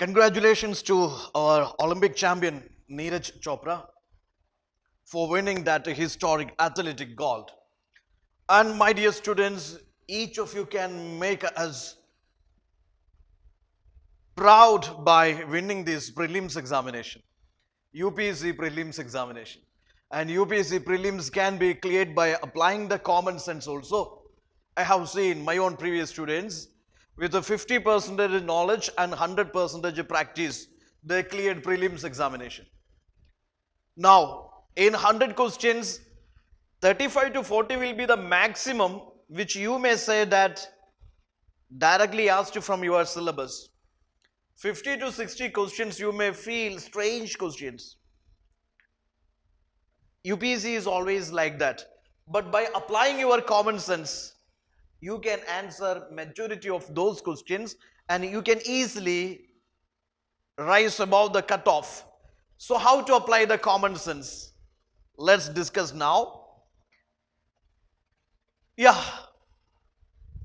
Congratulations to our Olympic champion Neeraj Chopra for winning that historic athletic gold. And my dear students, each of you can make us proud by winning this prelims examination, UPSC Prelims examination. And UPSC Prelims can be cleared by applying the common sense also. I have seen my own previous students with a 50% knowledge and 100% practice, they cleared prelims examination. Now, in 100 questions, 35 to 40 will be the maximum which you may say that directly asked from your syllabus. 50 to 60 questions you may feel strange questions. UPSC is always like that. But by applying your common sense, you can answer majority of those questions and you can easily rise above the cutoff. So how to apply the common sense? Let's discuss now. Yeah,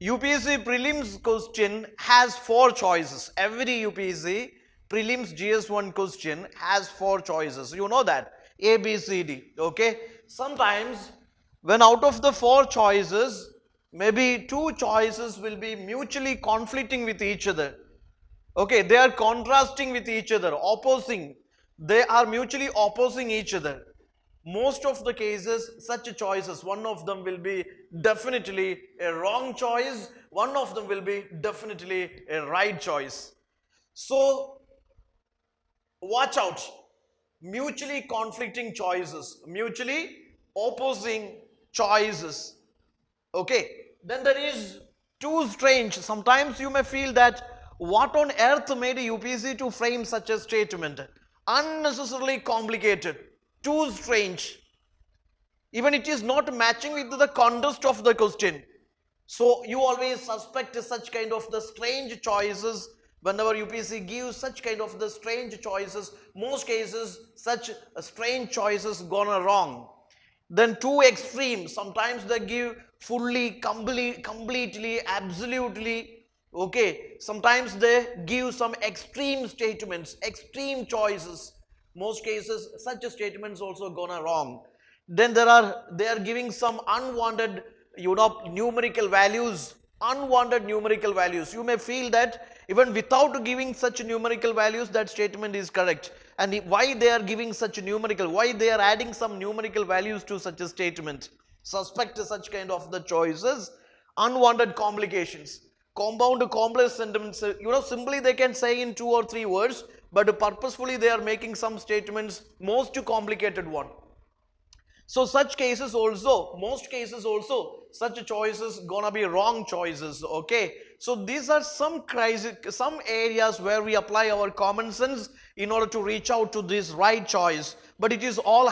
UPSC prelims question has 4 choices. Every UPSC prelims GS1 question has 4 choices. You know that. A, B, C, D. Okay. Sometimes when out of the 4 choices, maybe 2 choices will be mutually conflicting with each other. Okay, they are contrasting with each other, opposing. They are mutually opposing each other. Most of the cases, such choices, one of them will be definitely a wrong choice, one of them will be definitely a right choice. So, watch out. Mutually conflicting choices, mutually opposing choices. Okay, then there is too strange. Sometimes you may feel that what on earth made UPSC to frame such a statement? Unnecessarily complicated, too strange. Even it is not matching with the context of the question. So you always suspect such kind of the strange choices. Whenever UPSC gives such kind of the strange choices, most cases such strange choices gone wrong. Then too extreme, sometimes they give fully, completely, absolutely, okay. Sometimes they give some extreme statements, extreme choices. Most cases such statements also gone wrong. Then they are giving some unwanted, numerical values, unwanted numerical values. You may feel that even without giving such numerical values, that statement is correct. And why they are giving such numerical, why they are adding some numerical values to such a statement? Suspect such kind of the choices, unwanted complications, compound complex sentences. Simply they can say in 2 or 3 words, but purposefully they are making some statements most complicated one. So such cases also, most cases also, such choices gonna be wrong choices, okay. So these are some areas where we apply our common sense in order to reach out to this right choice. But it all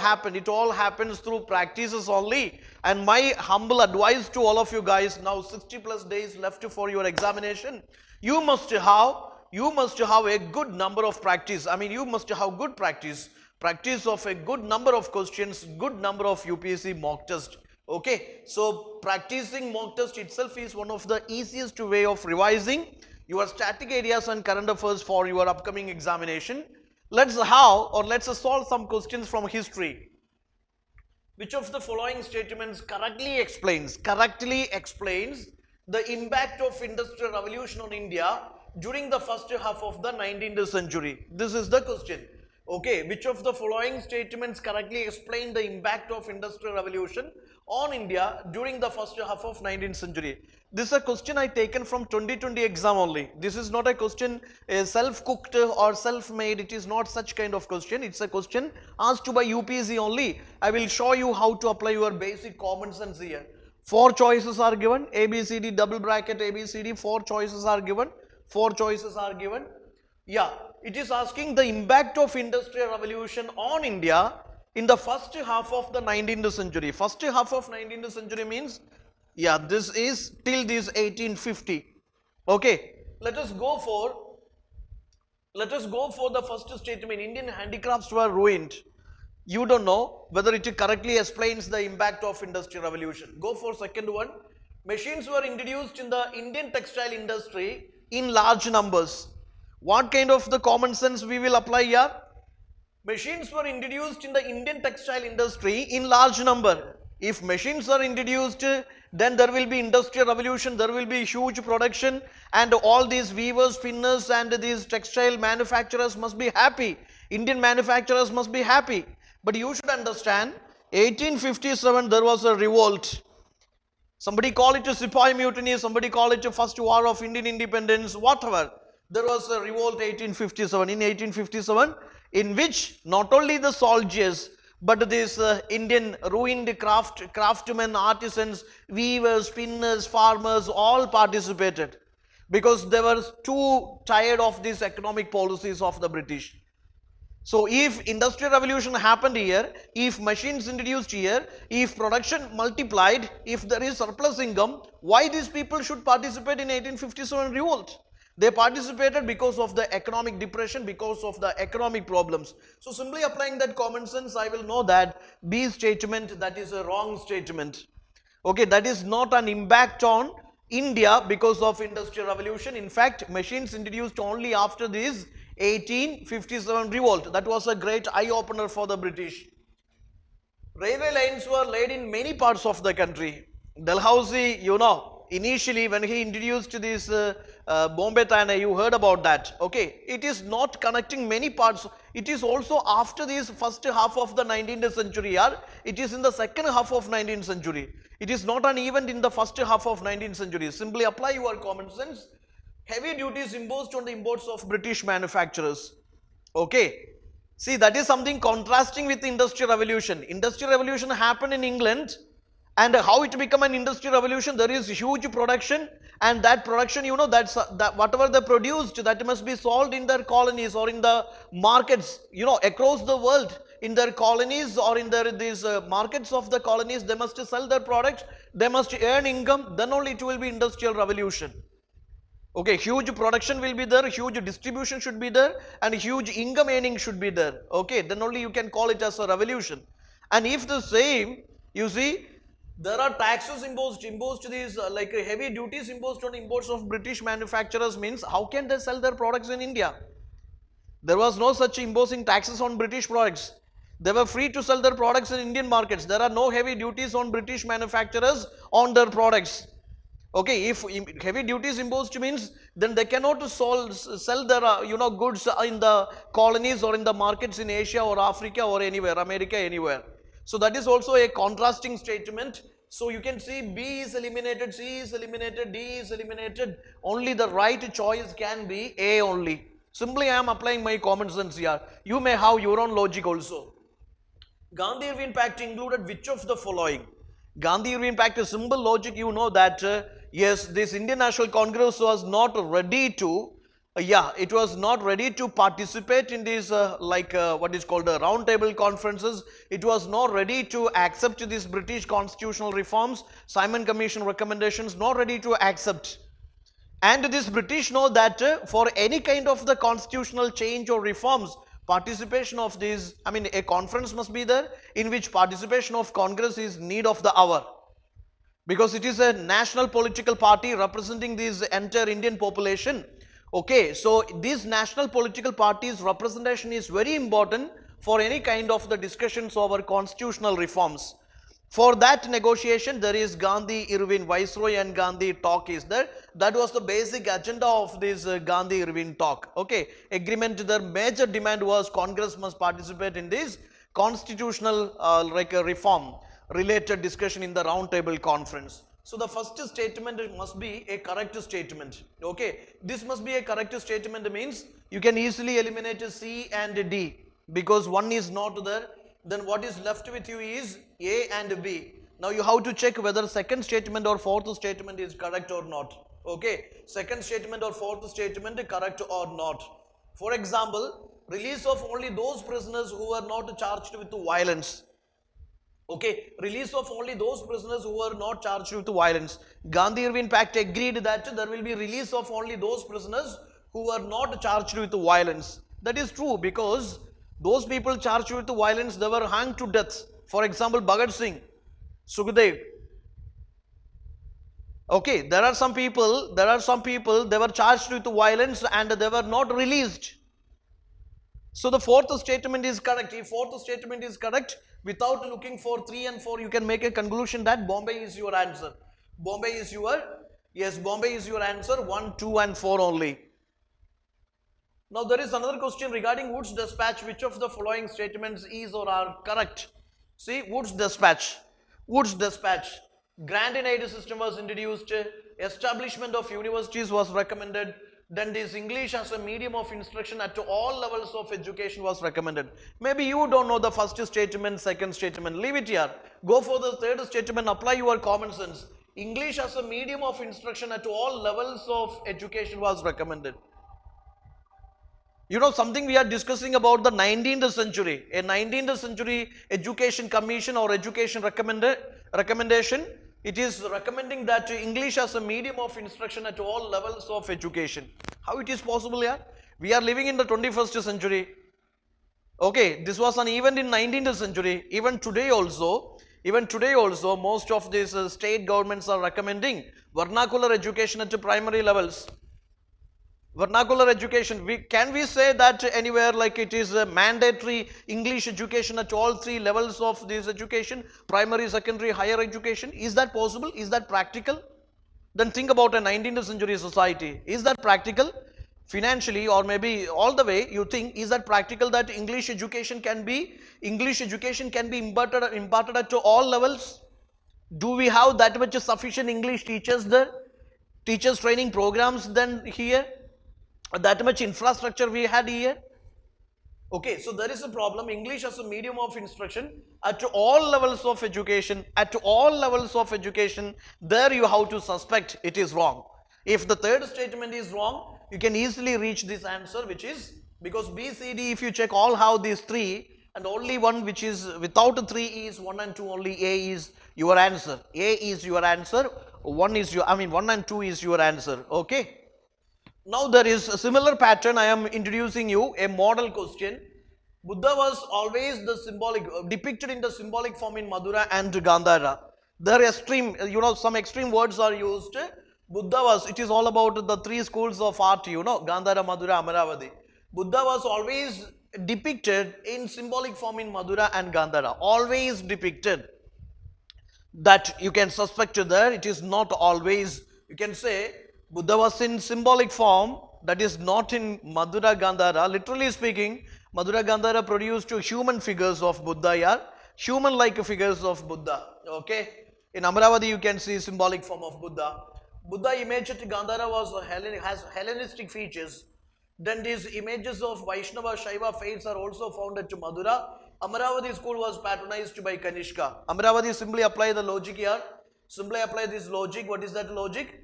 happens through practices only. And my humble advice to all of you guys, now 60 plus days left for your examination, you must have a good number of practice. I mean, you must have good practice of a good number of questions, good number of UPSC mock test. Okay, so practicing mock test itself is one of the easiest way of revising your static areas and current affairs for your upcoming examination. Let's solve some questions from history. Which of the following statements correctly explains the impact of industrial revolution on India during the first half of the 19th century? This is the question. Okay, which of the following statements correctly explain the impact of industrial revolution on India during the first half of 19th century? This is a question I taken from 2020 exam only. This is not a question self-cooked or self-made. It is not such kind of question. It's a question asked by UPSC only. I will show you how to apply your basic common sense here. 4 choices are given. A, B, C, D, double bracket A, B, C, D. 4 choices are given. 4 choices are given. Yeah, it is asking the impact of industrial revolution on India in the first half of the 19th century. First half of 19th century means, yeah, this is till this 1850. Okay, let us go for the first statement. Indian handicrafts were ruined. You don't know whether it correctly explains the impact of industrial revolution. Go for second one. Machines were introduced in the Indian textile industry in large numbers. What kind of the common sense we will apply here? Machines were introduced in the Indian textile industry in large number. If machines are introduced, then there will be industrial revolution, there will be huge production, and all these weavers, spinners and these textile manufacturers must be happy. Indian manufacturers must be happy. But you should understand, 1857 there was a revolt. Somebody call it a Sepoy mutiny, somebody call it a first war of Indian independence, whatever. There was a revolt 1857. In 1857, in which not only the soldiers, but these Indian ruined craftsmen, artisans, weavers, spinners, farmers, all participated. Because they were too tired of these economic policies of the British. So if industrial revolution happened here, if machines introduced here, if production multiplied, if there is surplus income, why these people should participate in 1857 revolt? They participated because of the economic depression, because of the economic problems. So simply applying that common sense, I will know that B statement, that is a wrong statement. Okay, that is not an impact on India because of industrial revolution. In fact, machines introduced only after this 1857 revolt. That was a great eye-opener for the British. Railway lines were laid in many parts of the country. Dalhousie, you know, initially when he introduced this Bombay Thane, you heard about that. Okay, it is not connecting many parts. It is also after this first half of the 19th century, or it is in the second half of 19th century. It is not an event in the first half of 19th century. Simply apply your common sense. Heavy duties imposed on the imports of British manufacturers. Okay. See, that is something contrasting with the Industrial Revolution. Industrial Revolution happened in England, and how it become an Industrial Revolution, there is huge production, and that production, you know, that whatever they produced, that must be sold in their colonies or in the markets, you know, across the world. In their colonies or in their these markets of the colonies, they must sell their products, they must earn income, then only it will be Industrial Revolution. Okay, huge production will be there, huge distribution should be there, and huge income earning should be there. Okay, then only you can call it as a revolution. And if the same, you see, there are taxes imposed these like heavy duties imposed on imports of British manufacturers, means how can they sell their products in India? There was no such imposing taxes on British products. They were free to sell their products in Indian markets. There are no heavy duties on British manufacturers on their products. Okay, if heavy duties imposed means, then they cannot sell their you know, goods in the colonies or in the markets in Asia or Africa or anywhere, America, anywhere. So that is also a contrasting statement. So you can see B is eliminated, C is eliminated, D is eliminated. Only the right choice can be A only. Simply I am applying my common sense here. You may have your own logic also. Gandhi-Irvine Pact included which of the following? Gandhi-Irvine Pact is simple logic. You know that yes, this Indian National Congress was not ready to it was not ready to participate in these what is called round table conferences. It was not ready to accept these British constitutional reforms, Simon Commission recommendations, not ready to accept. And this British know that for any kind of the constitutional change or reforms, participation of these, I mean, a conference must be there in which participation of Congress is need of the hour. Because it is a national political party representing this entire Indian population. Okay, so this national political party's representation is very important for any kind of the discussions over constitutional reforms. For that negotiation, there is Gandhi-Irvine Viceroy and Gandhi talk is there. That was the basic agenda of this Gandhi-Irvine talk. Okay, agreement, their major demand was Congress must participate in this constitutional reform related discussion in the round table conference. So the first statement must be a correct statement. Okay, this must be a correct statement, means you can easily eliminate C and D because one is not there. Then what is left with you is A and B. Now you have to check whether second statement or fourth statement is correct or not. Okay, second statement or fourth statement correct or not. For example, release of only those prisoners who were not charged with violence. Okay, release of only those prisoners who were not charged with violence. Gandhi-Irvine Pact agreed that there will be release of only those prisoners who were not charged with violence. That is true, because those people charged with violence, they were hanged to death. For example, Bhagat Singh, Sukhdev. Okay, there are some people, they were charged with violence and they were not released. So the fourth statement is correct. If fourth statement is correct, without looking for 3 and 4, you can make a conclusion that Bombay is your answer. Bombay is your, yes, Bombay is your answer, 1, 2 and 4 only. Now there is another question regarding Wood's dispatch. Which of the following statements is or are correct? See, Wood's dispatch. Wood's dispatch. Grant in aid system was introduced. Establishment of universities was recommended. Then this English as a medium of instruction at all levels of education was recommended. Maybe you don't know the first statement, second statement. Leave it here. Go for the third statement. Apply your common sense. English as a medium of instruction at all levels of education was recommended. You know something, we are discussing about the 19th century. A 19th century education commission or education recommendation. It is recommending that English as a medium of instruction at all levels of education. How it is possible here? We are living in the 21st century. Okay, this was an event in 19th century. Even today also, most of these state governments are recommending vernacular education at primary levels. Vernacular education, can we say that anywhere like it is a mandatory English education at all 3 levels of this education, primary, secondary, higher education? Is that possible? Is that practical? Then think about a 19th century society. Is that practical? Financially or maybe all the way, you think, is that practical that English education can be imparted at all levels? Do we have that much sufficient English teachers there? Teachers training programs then here? That much infrastructure we had here? Okay, so there is a problem. English as a medium of instruction at all levels of education, there you have to suspect it is wrong. If the third statement is wrong, you can easily reach this answer, which is, because B, C, D, if you check, all have these 3 and only one which is without 3 is 1 and 2 only. A is your answer. A is your answer. 1 and 2 is your answer. Okay. Now there is a similar pattern. I am introducing you a model question. Buddha was always depicted in the symbolic form in Madura and Gandhara. There are some extreme words are used. It is all about the 3 schools of art, Gandhara, Madura, Amaravati. Buddha was always depicted in symbolic form in Madura and Gandhara. Always depicted. That you can suspect there. It is not always, you can say, Buddha was in symbolic form, that is not in Madura Gandhara. Literally speaking, Madura Gandhara produced human figures of Buddha here, human-like figures of Buddha. Okay, in Amaravati you can see symbolic form of Buddha. Buddha image at Gandhara has Hellenistic features. Then these images of Vaishnava Shaiva faiths are also found at Madura. Amaravati school was patronized by Kanishka. Amaravati, simply apply the logic here. Simply apply this logic. What is that logic?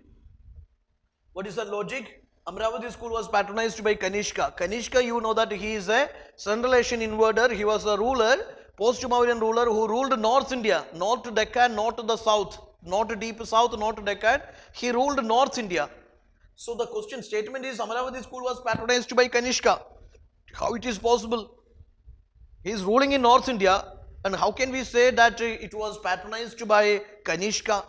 Amaravati school was patronized by Kanishka. Kanishka, you know that he is a Central Asian invader. He was a ruler, post-Mauryan ruler who ruled North India, not to Deccan, not to the south, not to deep south, not to Deccan. He ruled North India. So the question statement is Amaravati school was patronized by Kanishka. How it is possible? He is ruling in North India, and how can we say that it was patronized by Kanishka?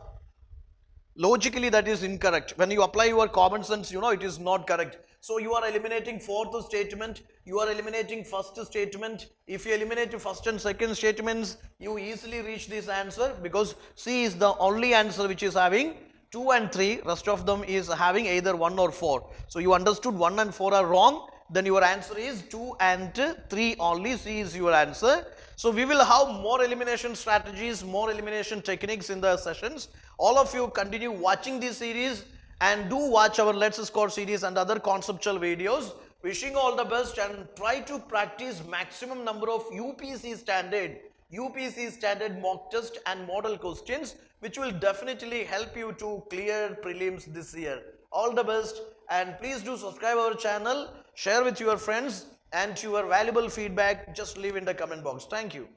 Logically, that is incorrect. When you apply your common sense, it is not correct. So you are eliminating fourth statement, you are eliminating first statement. If you eliminate first and second statements, you easily reach this answer, because C is the only answer which is having 2 and 3. Rest of them is having either 1 or 4. So you understood 1 and 4 are wrong. Then your answer is 2 and 3 only. C is your answer. So we will have more elimination strategies, more elimination techniques in the sessions. All of you continue watching this series and do watch our Let's Score series and other conceptual videos. Wishing all the best, and try to practice maximum number of UPSC standard mock test and model questions, which will definitely help you to clear prelims this year. All the best, and please do subscribe our channel, share with your friends, and your valuable feedback just leave in the comment box. Thank you.